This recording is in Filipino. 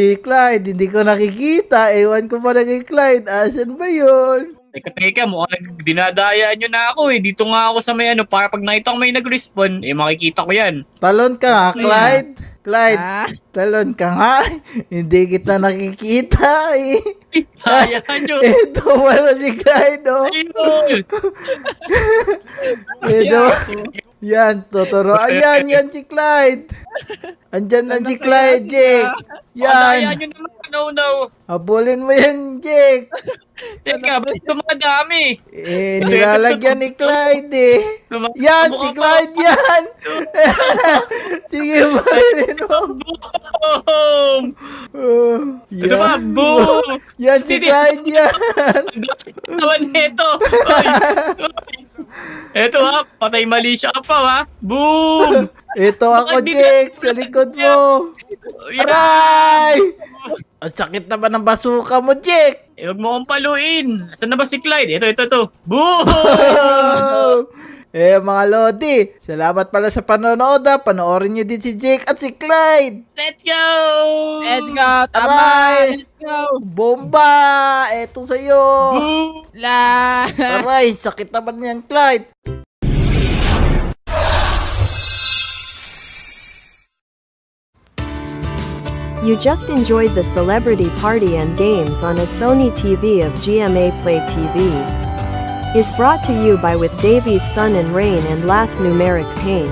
Si Clyde, hindi ko nakikita. Ewan ko pa na kay Clyde. Asan ba yun? Teka, mukhang dinadaya nyo na ako eh. Dito nga ako sa may para pag nakita ko may nag-respawn, makikita ko yan. Talon ka nga, Clyde. Clyde, talon ka nga. Hindi kita nakikita eh. Daya nyo. Ito wala si Clyde, oh. Ayun. Ito. Yan, Totoro. Ayan, yan si Clyde. Andyan na si Clyde, Jake. Daya Yan. nyo naman, no. Habulin mo yan, Jake. Teka, ba't dumadami? Nilalagyan ni Clyde eh. Yan, si Clyde yan. Sige, marilin mo. Boom! Ito ba? Yan. Boom! Yan, si Clyde yan. Tawan nito. Ito ha, patay mali siya pa ha. Boom! Ito ako, Jake, sa likod mo. Aray! Ang sakit naman ng basuka mo, Jake. Huwag mo akong paluin. Saan na ba si Clyde? Ito. Boom! Mga Lodi, salamat pala sa panonood ha. Panoorin nyo din si Jake at si Clyde. Let's go! Tama! Let's go! Bomba! Eto sa'yo. Boom! Aray, sakit naman yan, Clyde. You just enjoyed the celebrity party and games on a Sony TV of GMA Play TV. Is brought to you by With Davies Sun and Rain and Last Numeric Paint.